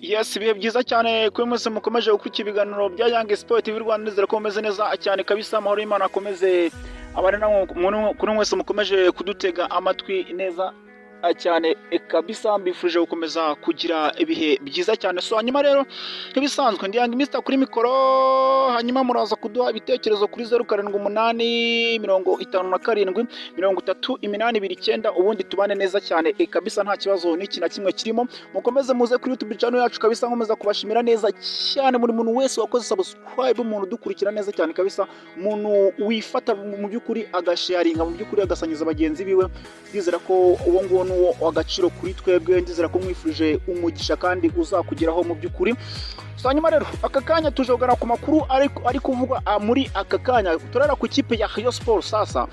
Yes, ibihe byiza cyane kuri mwese mukomeje gukurikira ibiganiro bya Young Sport TV Rwanda, nizera ko mumeze neza cyane kabisa. Amahoro y'Imana akomeze abane namwe kuri mwese mukomeje kudutega amatwi neza cyane kabisa. Mbifurije gukomeza kugira ibihe byiza cyane. So hanyuma rero nk'ibisanzwe ndi Young Mr kuri mikoro, hanyuma muraza kuduha ibitekerezo kuri 0788573789 ubundi tubane neza cyane kabisa, nta kibazo n'iki na kimwe kirimo. Mukomeze muze kuri YouTube channel yacu kabisa, nkomeza kubashimira neza cyane buri muntu wese wakoze subscribe, umuntu dukurikira neza cyane kabisa, umuntu wifata mu by'ukuri agasharinga, mu by'ukuri agasangiza bagenzi biwe. Ndizera ko uwo nguwo w'agaciro kuri twebwe, ndizera ko mwifurije umugisha kandi uzakugeraho mu by'ukuri. So hanyuma rero aka kanya tujogana ku makuru ari kuvugwa muri aka kanya, turara ku kipe ya Rayon Sport. Sasa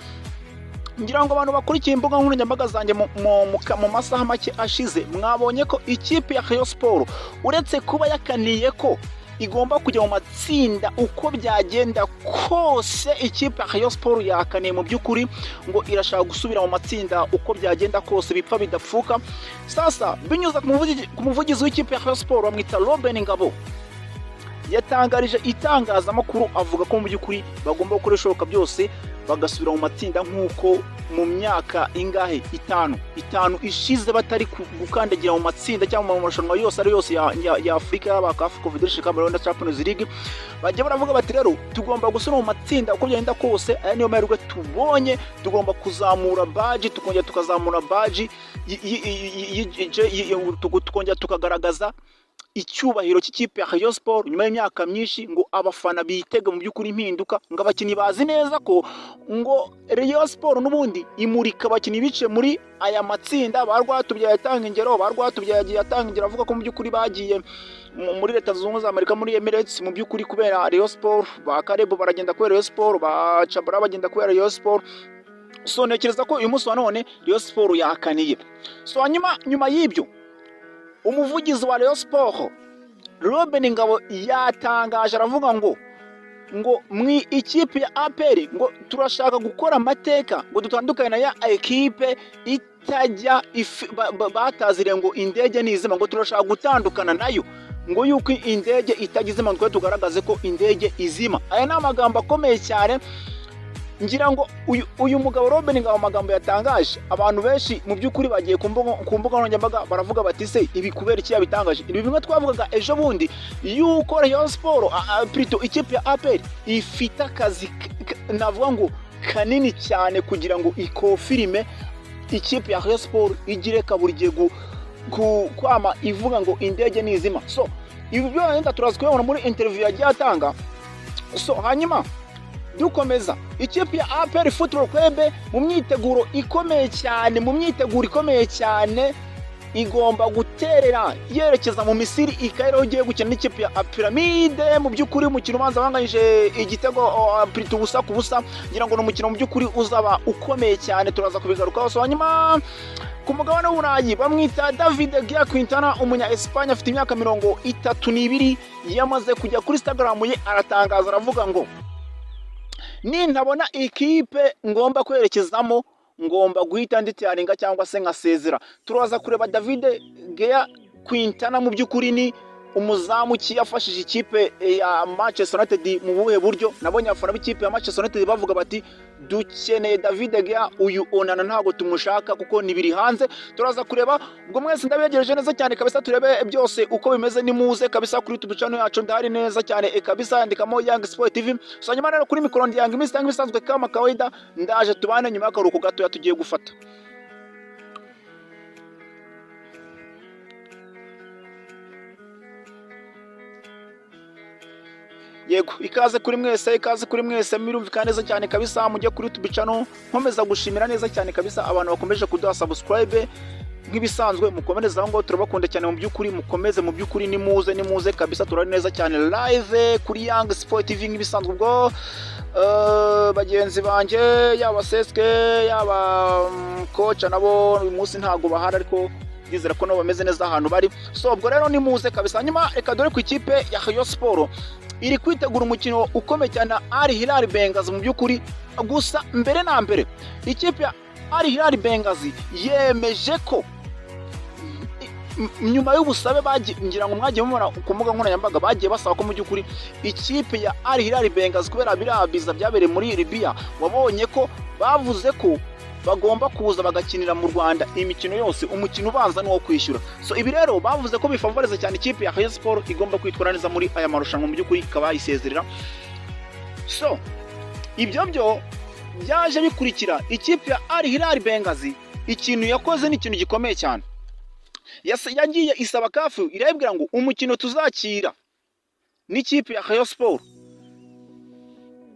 ngira ngo abantu bakurikiye imbuga nkoranyambaga zanjye mu masaha make ashize, mwabonye ko ikipe ya Rayon Sport uretse kuba yakaniye ko igomba kujya mu matsinda uko byagenda kose, ikipe ya Rayon Sport yakaniye mu by'ukuri ngo irashaka gusubira mu matsinda uko byagenda kose, bipfa bidapfuka. Sasa binyuze ku muvugizi w'ikipe ya Rayon Sport bamwita Robin Ngabo, yatangarije itangazamakuru avuga ko mu by'ukuri bagomba gukora ibishoboka byose bagasubira mu matsinda nk'uko mu myaka ingahe itanu ishize batari gukandagira mu matsinda cyangwa mu marushanwa yose ari yose ya Afrika, yaba CAF Confederation Cup na Champions League. Bajya baravuga bati rero tugomba gusubira mu matsinda uko byagenda kose, aya niyo mahirwe tubonye, tugomba kuzamura baji, tukongera tukazamura baji, tukongera tukagaragaza icyubahiro cy'ikipe ya Rayon Sport nyuma y'imyaka myinshi, ngo abafana bitega mu by'ukuri impinduka, ngo abakinnyi bazi neza ko ngo Rayon Sport n'ubundi imurika abakinnyi bice muri aya matsinda. Barwatubyaye atanga ingero, barwatubyaye yagiye atanga ingero avuga ko mu by'ukuri bagiye muri Leta Zunze Ubumwe za Amerika muri Emirates mu by'ukuri kubera Rayon Sport, ba Karebo baragenda kubera Rayon Sport, ba Chabra bagenda kubera Rayon Sport. So ntekereza ko uyu munsi wa none Rayon Sport yakaniye. So hanyuma nyuma y'ibyo umuvugizi wa Rayon Sport Robin Ngabo yatangaje aravuga ngo mwi ikipe ya APR ngo turashaka gukora amateka, ngo dutandukanye na ya ekipe itajya batazire ngo indege nizima, ngo turashaka gutandukana nayo, ngo yuko indege itagize impanuka tugaragaze ko indege izima. Aya ni amagambo akomeye cyane. Ngira ngo uyu mugabo Robin Ngabo amagambo yatangaje, abantu benshi mu by'ukuri bagiye ku mbuga nkoranyambaga baravuga bati se ibi kubera iki yabitangaje. Ibi bimwe twavugaga ejo bundi yuko Rayon Sport plutôt ikipe ya APR ifite akazi navuga ngo kanini cyane kugira ngo ikofirime ikipe ya Rayon Sport igire kaburi giye kwama ivuga ngo indege nizima. So ibi byo wenda turazi kubona muri interview yagiye atanga. So hanyuma dukomeza, ikipe ya APR Football Club mu myiteguro ikomeye cyane, igomba guterera yerekeza mu Misiri ikayiro ugiye gukina n'ikipe ya Pyramide. Mu by'ukuri umukino ubanza banganyije igitego plutôt ubusa ku busa, ngira ngo n'umukino mu by'ukuri uzaba ukomeye cyane, turaza kubigarukaho. So hanyuma ku mugabane w'Uburayi bamwita David Gea Quintana, umunya Espagne, afite imyaka 32, yamaze kujya kuri Instagram ye aratangaza aravuga ngo nintabona ikipe ngomba kwerekezamo ngomba guhita nditiyaringa cyangwa se nkasezera. Turaza kureba David Gea Quintana mu by'ukuri ni umuzamu ki yafashije ikipe ya Manchester United mu buhe buryo. Nabonye abafana b'ikipe ya Manchester United bavuga bati dukeneye David Gea, uyu Onana ntago tumushaka kuko nibiri hanze. Turaza kureba ubwo mwese ndabegereje neza cyane kabisa, turebe byose uko bimeze. Ni muze kabisa kuri YouTube channel yacu, ndahari neza cyane kabisa, yandikamo Young Sport TV. So nyuma rero kuri mikoro ndi Young Mr bisanzwe kama kawaida, ndaje tubane nyuma y'akaruhuko gato tugiye gufata. Yego, ikaze kuri mwese mirumvikana neza cyane kabisa, mujye kuri YouTube channel. Nkomeza gushimira neza cyane kabisa abantu bakomeje kuduha subscribe nk'ibisanzwe, mukomereza ngo turabakunda cyane mu by'ukuri, mukomeze mu by'ukuri, ni muze kabisa, turari neza cyane live kuri Young Sport TV nk'ibisanzwe. Ubwo bagenzi banje yaba Seske yaba coach nabo uyu munsi ntago bahari, ariko ndizera ko nabo bameze neza ahantu bari. So ubwo rero ni muze kabisa. Hanyuma reka dore ku ikipe ya Rayon Sport iri kwitegura umukino ukomeye cyane Al Hilal Benghazi mu by'ukuri. Gusa mbere na mbere ikipe ya Al Hilal Benghazi yemeje ko nyuma y'ubusabe ngira ngo mwagiye mubona ku mbuga nkoranyambaga bagiye basaba ko mu by'ukuri ikipe ya Al Hilal Benghazi kubera birabiza byabereye muri Libya, wabonye ko bavuze ko bagomba kuza bagakinira mu Rwanda imikino yose, umukino ubanza n'uwo kwishyura. So ibi rero bavuze ko bifavoriza cyane ikipe ya Rayon Sport igomba kwitwara neza muri aya marushanwa mu by'ukuri ikaba yisezerera. So ibyo byo byaje bikurikira ikipe ya Al Hilal Benghazi, ikintu yakoze ni ikintu gikomeye cyane. Yagiye isaba kafu irabwira ngo umukino tuzakira n'ikipe ya Rayon Sport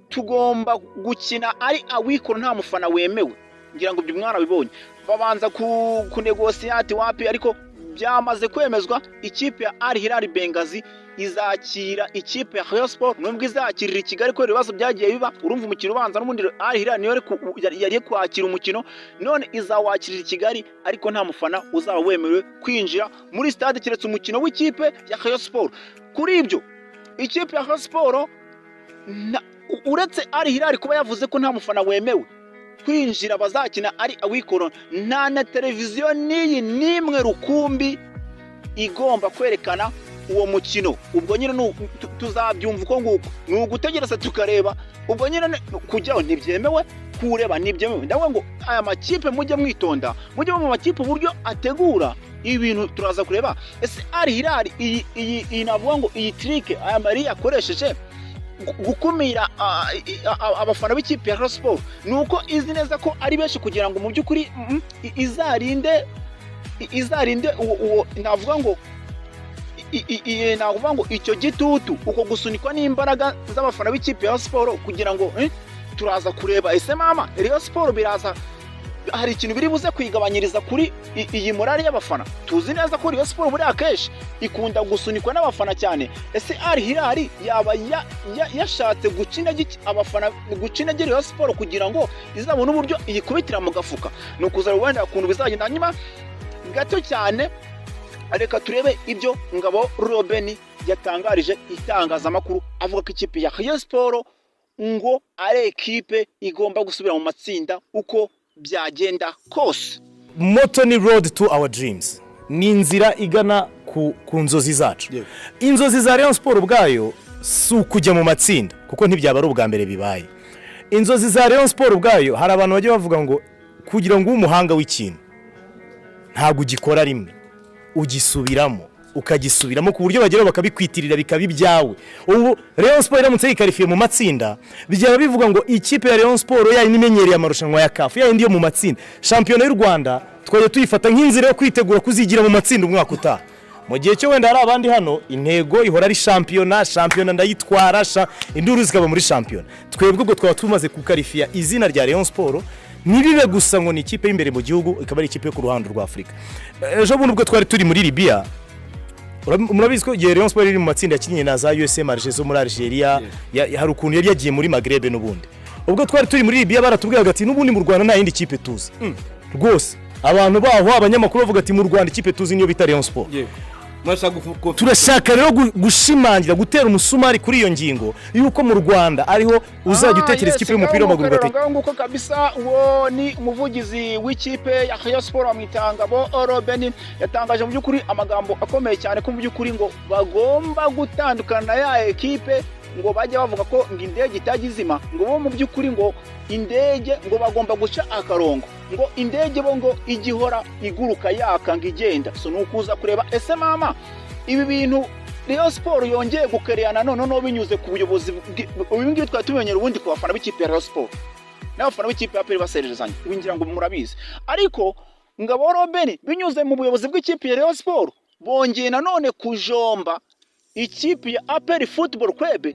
tugomba gukina ari awikora nta mufana wemewe. Ngira ngo ibyo mwana bibonye babanza kunegosiyati wapi, ariko byamaze kwemezwa ikipe ya Al Hilal Benghazi izakira ikipe ya Rayon Sport. Nubwo izakirira i Kigali ko ibibazo byagiye biba, urumva umukino ubanza n'ubundi Al Hilal niyo yari kwakira umukino, none izawakirira i Kigali ariko nta mufana uzaba wemerewe kwinjira muri stade keretse umukino w'ikipe ya Rayon Sport. Kuri ibyo ikipe ya Rayon Sport uretse Al Hilal kuba yavuze ko nta mufana wemewe kwinjira bazakina ari awikoro, nta na televiziyo n'iyi nimwe rukumbi igomba kwerekana uwo mukino. Ubwo nyine tuzabyumva uko nguko, ni ugutegereza tukareba. Ubwo nyine kujyaho ntibyemewe, kureba ntibyemewe. Ndavuga ngo aya makipe mujye mwitonda, mujye mu makipe uburyo ategura ibintu turaza kureba. Ese Al Hilal iyi navuga ngo iyi trick aya mari yakoresheje gukumira abafana b'ikipe ya Rayon Sport, nuko izi neza ko ari benshi kugira ngo mu by'ukuri izarinde uwo navuga ngo icyo gitutu, uko gusunikwa n'imbaraga z'abafana b'ikipe ya Rayon Sport kugira ngo turaza kureba ese mama Rayon Sport biraza hari ikintu biri buze kwigabanyiriza kuri iyi morale y'abafana. Tuzi neza ko Rayon Sport buri akeshi ikunda gusunikwa n'abafana cyane. Ese Al Hilal yaba yashatse abafana gucina Rayon Sport kugira ngo izabone uburyo iyikubitira mu gafuka? No kuzara wenda ukuntu bizagenda. Hanyuma gato cyane reka turebe ibyo Ngabo Robeni yatangarije itangazamakuru avuga ko ikipe ya Rayon Sport ngo ari ekipe igomba gusubira mu matsinda uko byagenda kose. Moto ni road to our dreams, ni inzira igana ku nzozi zacu. Inzozi za Rayon Sport ubwayo si ukujya mu matsinda kuko ntibyaba ari ubwa mbere bibaye. Inzozi za Rayon Sport ubwayo hari abantu bajya bavuga ngo kugira ngo umuhanga w'ikintu ntabwo ugikora rimwe, ugisubiramo ukagisubiramo ku buryo bageraho bakabikwitirira bikaba ibyawe. Ubu Rayon Sport iramutse yikarifiye mu matsinda bijya bivuga ngo ikipe ya Rayon Sport yari nimenyereye amarushanwa ya CAF yari ndiyo mu matsinda. Shampiyona y'u Rwanda twaje tuyifata nk'inzira yo kwitegura kuzigira mu matsinda umwaka utaha. Mu gihe cyo wenda hari abandi hano intego ihora ari shampiyona ndayitwara induru zikaba muri shampiyona. Twebwe ubwo twaba tumaze kukarifiya izina rya Rayon Sport, nibibe gusa ngo ni ikipe y'imbere mu gihugu, ikaba ari ikipe yo ku ruhando rwa Afrika. Ejo bundi ubwo twari turi muri Libya, murabizi ko Rayon Sport iri mu matsinda yakinye na za USM Alger zo muri Algeria, hari ukuntu yari yagiye muri Maghreb n'ubundi. Ubwo twari turi muri Libya baratubwira ati n'ubundi mu Rwanda nta yindi kipe tuzi. Rwose abantu baho abanyamakuru bavuga ati mu Rwanda ikipe tuzi niyo bita Rayon Sport. Turashaka rero gushimangira gutera umusumari kuri iyo ngingo yuko mu Rwanda ariho uzajya utekereza ikipe y'umupira w'amaguru gate. Nguko kabisa uwo ni umuvugizi w'ikipe ya Rayon Sport Ngabo Robeni yatangaje mu by'ukuri amagambo akomeye cyane ko mu by'ukuri ngo bagomba gutandukana ya ekipe, ngo bajya bavuga ko indege itagizima, ngo bo mu by'ukuri ngo indege ngo bagomba guca akarongo, ngo indege bo ngo igihora iguruka yaka ngigenda. So nukuza kureba ese mama ibi bintu Rayon Sport yongeye gukereyana none binyuze ku buyobozi. Ubu ngiye twatumenyera ubundi ku bafana b'ikipe ya Rayon Sport n'abafana b'ikipe ya APR basererezanya, wingira ngo murabizi. Ariko Ngabo Robeni binyuze mu buyobozi bw'ikipe ya Rayon Sport bongeye nanone kujomba ikipe ya APR Football Club.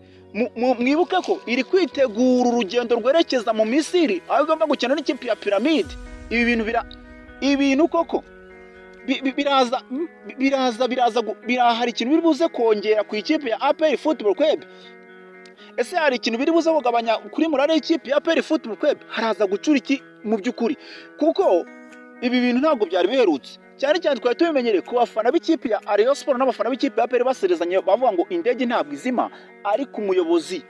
Mwibuke ko iri kwitegura urugendo rwerekeza mu Misiri aho igomba gukina n'ikipe ya Pyramid. Ibintu koko hari ikintu biri buze kongera ku ikipe ya APR Football Club. Ese hari ikintu biri buze kugabanya kuri morale y'ikipe ya APR Football Club? Haraza gucura iki mu by'ukuri? Kuko ibi bintu ntabwo byari biherutse. Cyane cyane twari tubimenyereye ku bafana b'ikipe ya Rayon Sport n'abafana b'ikipe ya APR baserezanye bavuga ngo indege ntabwo izima, ariko umuyobozi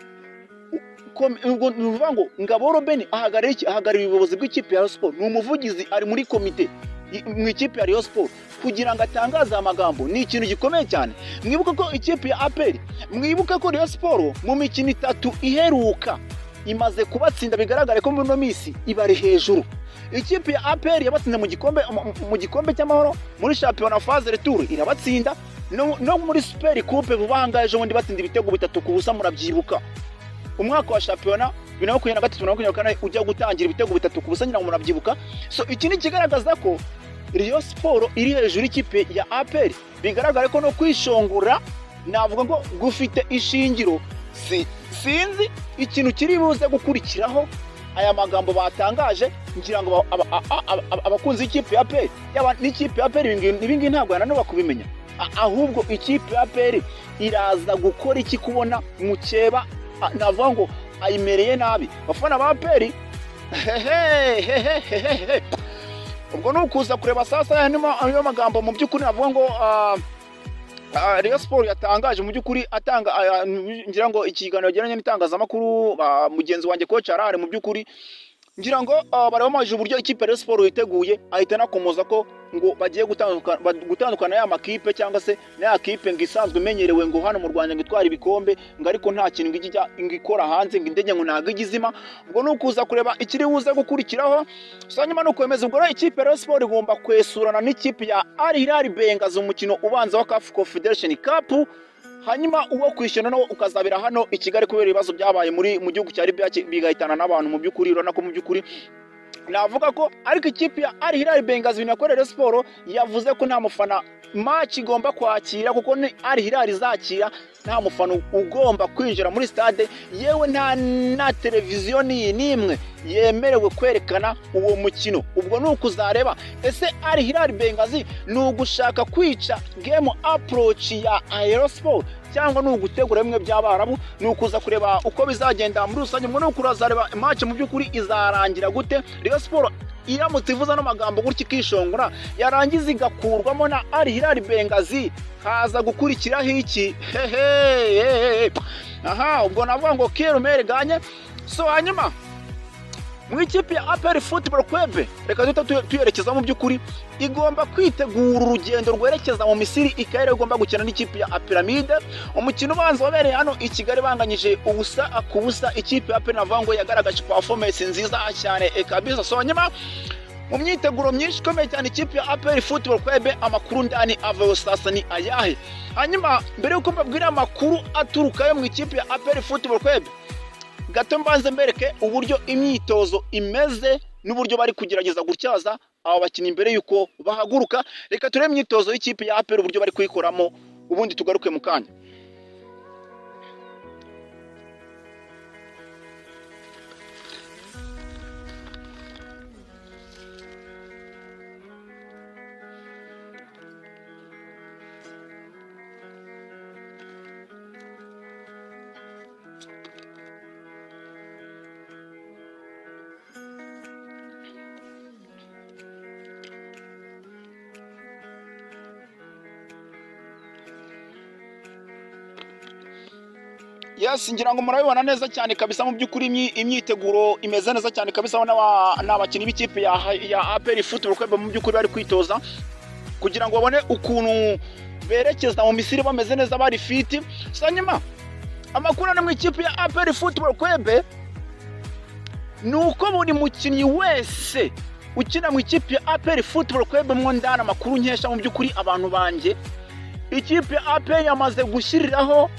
nuvuga ngo Ngabo Robeni ahagarariye ubuyobozi bw'ikipe ya Rayon Sport, ni umuvugizi ari muri komite mu ikipe ya Rayon Sport kugira ngo atangaze amagambo ni ikintu gikomeye cyane. Mwibuke ko ikipe ya APR, mwibuke ko Rayon Sport mu mikino 3 iheruka imaze kubatsinda, bigaragare ko muri no misi ibari hejuru. Ikipe ya APR yabatsinze mu gikombe cy'amahoro, muri championnat phase retour irabatsinda, no muri super coupe bubangaje bundi batsinda ibitego 3 ku busa, murabyibuka. Umwaka wa championnat 2023-2024 ujya gutangira ibitego 3 ku busa, nyina murabyibuka. So iki ni kigaragaza ko Rayon Sport iri hejuru ikipe ya APR, bigaragare ko no kwishongura navuga ngo gufite ishingiro. Sinzi ikintu kiri buze gukurikiraho aya magambo batangaje, ngira ngo abakunzi ikipe ya APR yaba n'ikipe ya APR ibingi ntabwo yananirwa kubimenya, ahubwo ikipe ya APR iraza gukora iki kubona mukeba navuga ngo ayimereye nabi. Bafana ba APR ubwo nukuza kureba sasa ayo magambo mu by'ukuri navuga ngo Rayon Sport yatangaje mu by'ukuri atanga ngira ngo ikiganiro geranye n'itangazamakuru mugenzi wanjye coach Arare mu by'ukuri ngira ngo barabamaje uburyo ikipe Rayon Sport yiteguye, ahita nakomoza ko ngo bagiye gutandukana ya makipe cyangwa se na kipe ngisanzwe imenyerewe ngo hano mu Rwanda ngitwara ibikombe, ngo ariko nta kintu ngikora hanze ngo indege ngo ntago igizima. Ubwo nukuza kureba ikiri buze gukurikiraho. So nyuma no kwemeza ubwo ikipe Rayon Sport igomba kwesurana n'ikipe ya Al Hilal Bengazi umukino ubanza wa CAF Confederation Cup, hanyuma uwo kwishyura no ukazabira hano i Kigali kubera ibibazo byabaye mu gihugu cya Libya bigahitana n'abantu. Mu by'ukuri urana ko mu by'ukuri navuga ko ariko ikipe ya Al Hilal Bengazi binakorera Sport yavuze ko nta mufana match igomba kwakira, kuko ni Al Hilal izakira, nta mufana ugomba kwinjira muri stade, yewe na televiziyo n'imwe yemerewe kwerekana uwo mukino. Ubwo nukuzareba ese Al Hilal Bengazi nugushaka kwica game approach ya Rayon Sport cyangwa nugutegura bimwe by'Abarabu, nukuza kureba uko bizagenda muri rusange. Ngo nukurazareba match mu by'ukuri izarangira gute. Rayon Sport iramutse ivuza no magambo gutya ikishongora yarangiza igakurwamo na Al Hilal Bengazi, haza gukurikiraho iki? Ubwo navuga ngo Kerumere ganye. So hanyuma mu ikipe ya APR Football Club reka tuyerekeza mu by'ukuri igomba kwitegura urugendo rwerekeza mu Misiri, ikayire igomba gukina n'ikipe ya Pyramide. Umukino ubanza wabereye hano i Kigali banganyije ubusa ku busa. Ikipe ya APR navuga ngo yagaragaje performance nziza cyane kabisa. So hanyuma mu myiteguro myinshi ikomeye cyane ikipe ya APR Football Club, amakuru ndani avayo sasa ni ayahe? Hanyuma mbere yuko mbabwira amakuru aturukayo mu ikipe ya APR Football Club, gato mbanze mbereke uburyo imyitozo imeze n'uburyo bari kugerageza gutyaza abo bakina imbere yuko bahaguruka. Reka turebe imyitozo y'ikipe ya APR uburyo bari kuyikoramo, ubundi tugaruke mu kanya. Yes, ngira ngo murabibona neza cyane kabisa. Mu by'ukuri imyiteguro imeze neza cyane kabisa. N'abakinnyi b'ikipe ya APR Football Club mu by'ukuri bari kwitoza kugira ngo babone ukuntu berekeza mu Misiri bameze neza, bari fit. Sanyuma amakuru ari mu ikipe ya APR Football Club nuko buri mukinnyi wese ukina mu ikipe ya APR Football Club mu ndana makuru nkesha mu by'ukuri abantu banje, ikipe ya APR yamaze gushyiriraho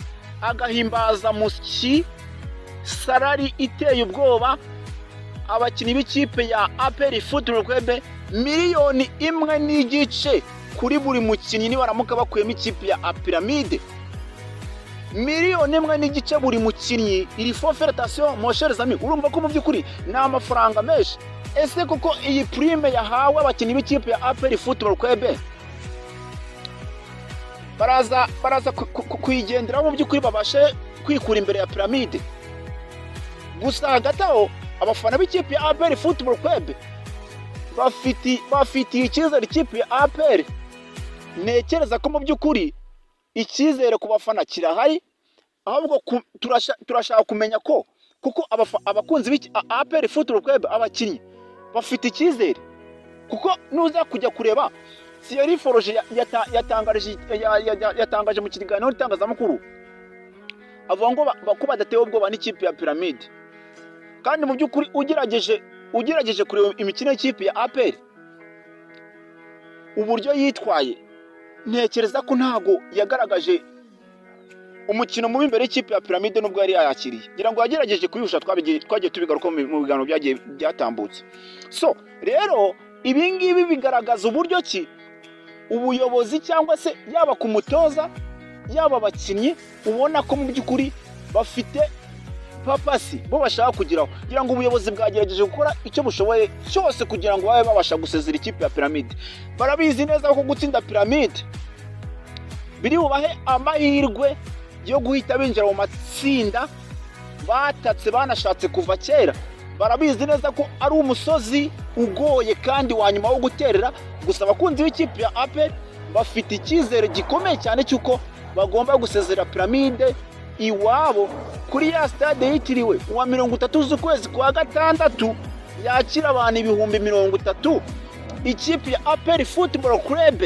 agahimbaza musyi salari iteye ubwoba abakinnyi b'ikipe ya APR Football Club miliyoni 1.5 kuri buri mukinnyi ni baramuka bakuyemo ikipe ya Pyramide. Miliyoni 1.5 buri mukinnyi, iri forfaitation mon cher ami, urumva ko mu by'ukuri ni amafaranga menshi. Ese koko iyi prime yahawe abakinnyi b'ikipe ya APR Football Club baraza kuyigendera mu by'ukuri babashe kwikura imbere ya Pyramide? Gusa hagataho abafana b'ikipe ya APR Football Club bafitiye icyizere ikipe ya APR. Nekereza ko mu by'ukuri icyizere ku bafana kirahari, ahubwo turashaka kumenya ko kuko abakunzi b'APR Football Club abakinnyi bafite icyizere kuko nuza kujya kureba Thierry Foroge yatangaje mu kiganiro n'itangazamakuru avuga ngo ko badatewe ubwoba n'ikipe ya Pyramide, kandi mu by'ukuri ugerageje kureba imikino y'ikipe ya APR uburyo yitwaye, ntekereza ko ntago yagaragaje umukino mubi imbere y'ikipe ya Pyramide nubwo yari yayakiriye, ngira ngo yagerageje kuyihusha. Twagiye tubigaruka mu biganiro byagiye byatambutse. So rero ibi ngibi bigaragaza uburyo ki ubuyobozi cyangwa se yaba ku mutoza yaba abakinnyi ubona ko mu by'ukuri bafite papasi bo bashaka kugiraho, kugira ngo ubuyobozi bwagerageje gukora icyo bushoboye cyose kugira ngo babe babasha gusezera ikipe ya Pyramide. Barabizi neza ko gutsinda Pyramide biri bubahe amahirwe yo guhita binjira mu matsinda batatse banashatse kuva kera. Barabizi neza ko ari umusozi ugoye kandi wanyuma wo guterera, gusa abakunzi b'ikipe ya APR bafite icyizere gikomeye cyane cyuko bagomba gusezera Pyramide iwabo kuri ya stade yitiriwe uwa 30 z'ukwezi kwa gatandatu yakira abantu 30,000. Ikipe ya APR Football Club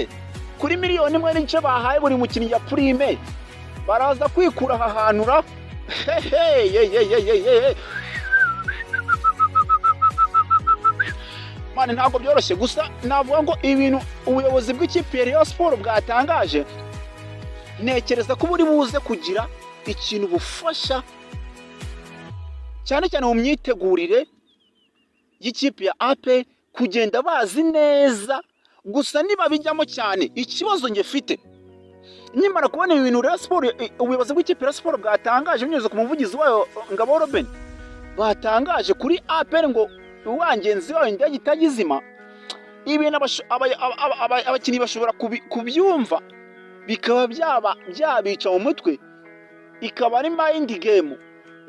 kuri miliyoni 1 bahaye buri mukinnyi ya prime baraza kwikura aha hanura. Mane ntabwo byoroshye, gusa navuga ngo ibintu ubuyobozi bw'ikipe ya Rayon Sport bwatangaje, ntekereza ko buri buze kugira ikintu bufasha cyane cyane mu myitegurire y'ikipe ya APR kugenda bazi neza. Gusa niba bijyamo cyane, ikibazo ngefite nyimara kubona ibintu Rayon Sport ubuyobozi bw'ikipe ya Rayon Sport bwatangaje binyuze ku muvugizi wayo Ngabo Robin, batangaje kuri APR ngo uwangenzi wayo indege itagizima. Ibintu abakinnyi bashobora kubyumva bikaba byabica mu mutwe, ikaba ari mind game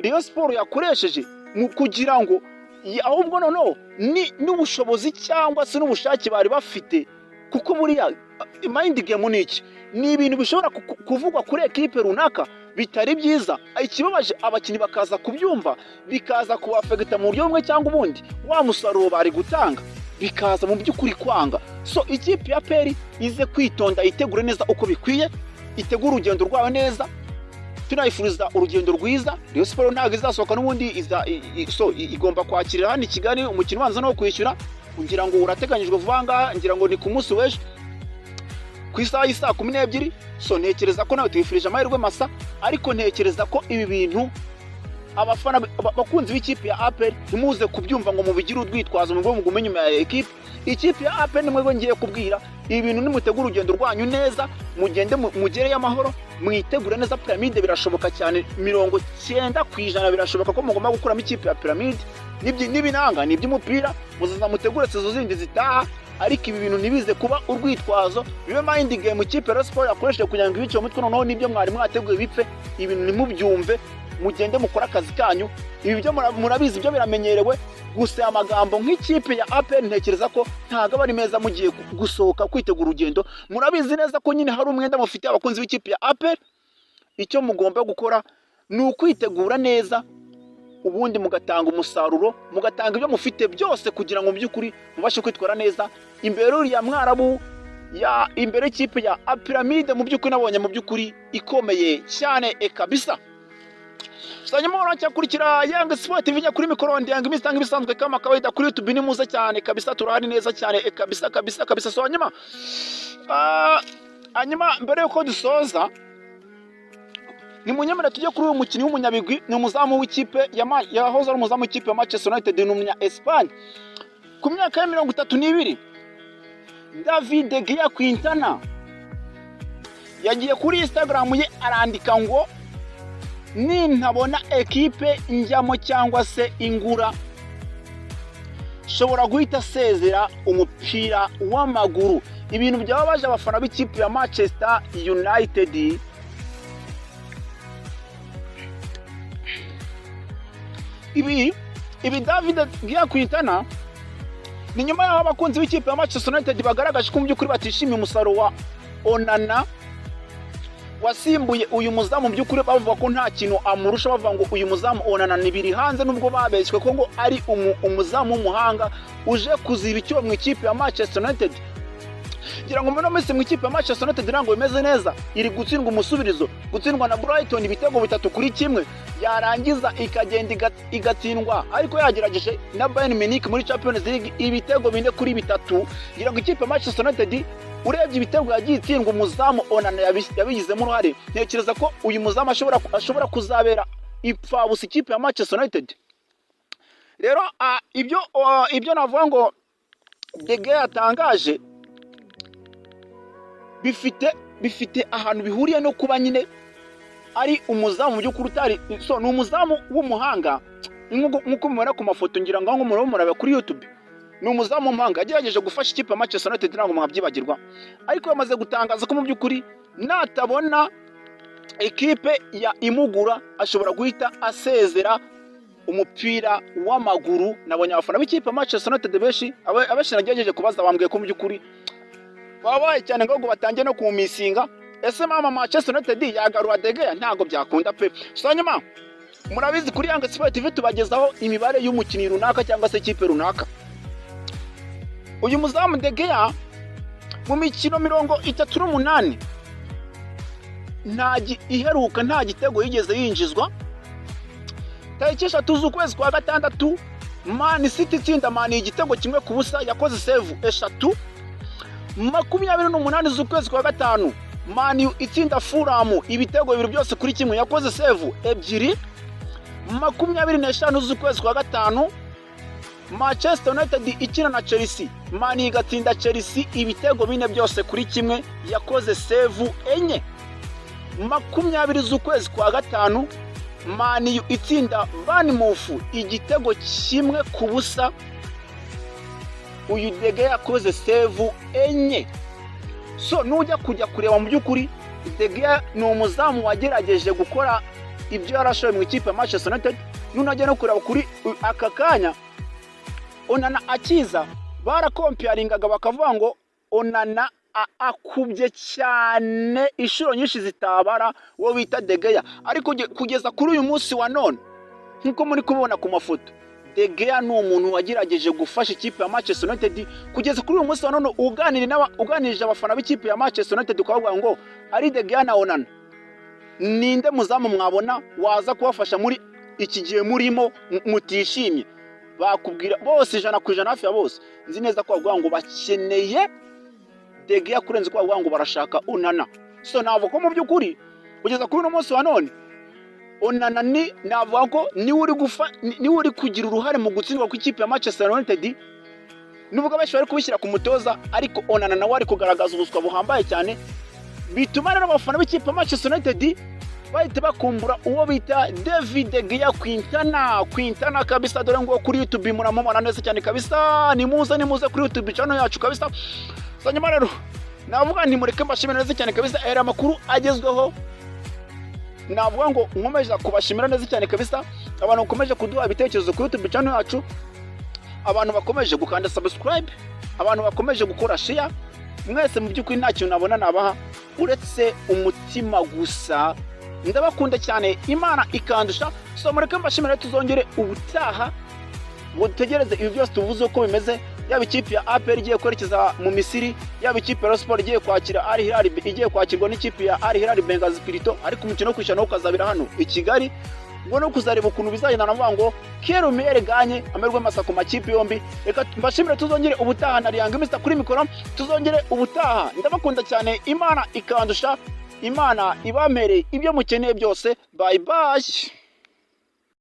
Rayon Sport yakoresheje mu kugira ngo ahubwo noneho n'ubushobozi cyangwa se n'ubushake bari bafite, kuko buriya mind game ni iki? Ni ibintu bishobora kuvugwa kuri ekipe runaka bitari byiza, ikibabaje abakinnyi bakaza kubyumva bikaza kubafegeta mu buryo bumwe cyangwa ubundi, wa musaruro bari gutanga bikaza mu by'ukuri kwanga. So ikipe ya APR ize kwitonda, yitegure neza uko bikwiye, itegura urugendo rwayo neza. Tunayifuriza urugendo rwiza. Rayon Sport ntabwo izasohoka n'ubundi igomba kwakirira hano i Kigali umukino ubanza no kwishyura, ngira ngo urateganyijwe vuba ngaha, ngira ngo ni ku munsi w'ejo ku isaha y'isa 12. So ntekereza ko nawe tuyifurije amahirwe masa, ariko ntekereza ko ibi bintu abafana bakunzi b'ikipe ya APR ntimuze kubyumva ngo mubigire urwitwazo mu rwego gumenye ya ekipe. Ikipe ya APR nimwe ngiye kubwira ibi bintu, nimutegura urugendo rwanyu neza, mugende mugereye amahoro, mwitegure neza. Pyramide birashoboka cyane 90% birashoboka ko mugomba gukuramo ikipe ya Pyramide. N'ibinanga ni iby'umupira, muzaza mutegure sezo zindi zitaha, ariko ibi bintu nibize kuba urwitwazo, bibe mind game ikipe ya Sport yakoresheje kugira ngo ibice umutwe noneho nibyo mwari mwateguye bipfe. Ibintu nimubyumve, mugende mukora akazi kanyu. Ibi byo murabizi, byo biramenyerewe. Gusa amagambo nk'ikipe ya APR ntekereza ko ntago bari meza mugiye gusohoka kwitegura urugendo. Murabizi neza ko nyine hari umwenda mufite abakunzi b'ikipe ya APR. Icyo mugomba gukora ni ukwitegura neza, ubundi mugatanga umusaruro, mugatanga ibyo mufite byose kugira ngo mu by'ukuri mubashe kwitwara neza imbere ya Mwarabu, ya imbere y'ikipe ya Pyramide. Mu by'ukuri nabonye mu by'ukuri ikomeye cyane kabisa. Sanyuma uracyakurikira Young Sport TV kuri mikoro ndi Young Mistanga bisanzwe kama kawaida kuri YouTube. Ni muze cyane kabisa, turahari neza cyane kabisa. So hanyuma mbere yuko dusoza, ni munyemera tujye kuri uyu mukinnyi w'umunyabigwi, ni umuzamu w'ikipe yahoze ari umuzamu w'ikipe ya Manchester United, ni umunya Espagne ku myaka ya 32. David De Gea Quintana yagiye kuri Instagram ye arandika ngo nintabona ekipe njyamo cyangwa se ingura, shobora guhita sezera umupira w'amaguru. Ibintu byababaje abafana b'ikipe ya Manchester United. Ibi David De Gea Quintana ni nyuma y'aho abakunzi b'ikipe ya Manchester United bagaragaje ko mu by'ukuri batishimiye umusaruro wa Onana wasimbuye uyu muzamu mu by'ukuri bavuga ko nta kintu amurusha, bavuga ngo uyu muzamu Onana biri hanze, nubwo babeshywe ko ngo ari umuzamu w'umuhanga uje kuziba icyuho mu ikipe ya Manchester United. Ngira ngo muri minsi mu ikipe ya Manchester United ntabwo bimeze neza, iri gutsindwa umusubirizo, gutsindwa na Brighton ibitego 3-1, yarangiza ikagenda igatsindwa ariko yagerageje na Bayern Munich muri Champions League ibitego 4-3. Ngira ngo ikipe ya Manchester United urebye ibitego yagiye itsindwa umuzamu Onana yabigizemo uruhare. Ntekereza ko uyu muzamu ashobora kuzabera ipfabusa ikipe ya Manchester United. Rero ibyo navuga ngo De Gea yatangaje bifite ahantu bihuriye no kuba nyine ari umuzamu mu by'ukuri utari ni umuzamu w'umuhanga nk'uko mubona ku mafoto, ngira ngo muraba kuri YouTube. Ni umuzamu w'umuhanga yagerageje gufasha ikipe ya Manchester United ntabwo mwabyibagirwa, ariko yamaze gutangaza ko mu by'ukuri natabona ekipe ya imugura ashobora guhita asezera umupira w'amaguru. Nabonye abafana b'ikipe ya Manchester United benshi nagerageje kubaza, bambwiye ko mu by'ukuri babaye cyane ngo batangiye no kumisinga. Ese mama Manchester United yagarura De Gea? Ntabwo byakunda pe. Hanyuma murabizi kuri Young Sport TV tubagezaho imibare y'umukinnyi runaka cyangwa se ikipe runaka. Uyu muzamu De Gea mu mikino 38 iheruka nta gitego yigeze yinjizwa. Tariki 3 z'ukwezi kwa gatandatu Man City itsinda Man igitego 1-0, yakoze save 3. 28 z'ukwezi kwa gatanu Man itsinda Fulham ibitego 2 byose kuri 1, yakoze save 2. 25 z'ukwezi kwa gatanu Manchester United ikina na Chelsea, Man igatsinda Chelsea ibitego 4 byose kuri 1, yakoze save 4. 20 z'ukwezi kwa gatanu Man itsinda Bournemouth igitego 1-0, uyu De Gea yakoze save 4. So nujya kujya kureba mu by'ukuri De Gea ni umuzamu wagerageje gukora ibyo yarashoye mu ikipe ya Manchester United. Nunajya no kureba kuri aka kanya Onana akiza barakomparingaga bakavuga ngo Onana akubye cyane inshuro nyinshi zitabara wo bita De Gea, ariko kugeza kuri uyu munsi wa none nkuko muri kubona ku mafoto De Gea ni umuntu wagerageje gufasha ikipe ya Manchester United. Kugeza kuri uyu munsi wa none uganirije abafana b'ikipe ya Manchester United ukavuga ngo ari De Gea na Onana, ninde muzamu mwabona waza kubafasha muri iki gihe murimo mutishimye? Bakubwira bose 100% hafi ya bose. Nzi neza ko bavuga ngo bakeneye De Gea kurenza ko bavuga ngo barashaka Onana. So navuga ko mu by'ukuri kugeza kuri uno munsi wa none Onana navuga ko ni uri kugira uruhare mu gutsindwa kw'ikipe ya Manchester United. Nubwo benshi bari kubishyira ku mutoza, ariko Onana nawe ari kugaragaza ubuswa buhambaye cyane, bituma rero abafana b'ikipe ya Manchester United bahita bakumbura uwo bita David De Gea Quintana kabisa. Dore ngo kuri YouTube muramubona neza cyane kabisa, nimuze kuri YouTube channel yacu kabisa. Hanyuma rero navuga nti mureke mbashimira neza cyane kabisa, era makuru agezweho. Navuga ngo nkomeje kubashimira neza cyane kabisa, abantu bakomeje kuduha ibitekerezo kuri YouTube channel yacu, abantu bakomeje gukanda subscribe, abantu bakomeje gukora share. Mwese mu by'ukuri nta kintu nabona nabaha uretse umutima gusa. Ndabakunda cyane, Imana ikandusha. So mureke mbashimira, tuzongere ubutaha ngo dutegereze ibi byose tuvuze ko bimeze. Yaba ikipe ya APR igiye kwerekeza mu Misiri, yaba ikipe ya Sport igiye kwakira Al Hilal, igiye kwakirwa n'ikipe ya Al Hilal Benghazi Spirito, ariko umukino wo kwishana ukazabira hano i Kigali. Ngo no kuzareba ukuntu bizagenda, navuga ngo Kero Meyer ganye amerwe masa ku makipe yombi. Reka mbashimire, tuzongere ubutaha. na Young Mr kuri mikoro, tuzongere ubutaha. Ndabakunda cyane, Imana ikandusha, Imana ibamere ibyo mukeneye byose. Bye bye.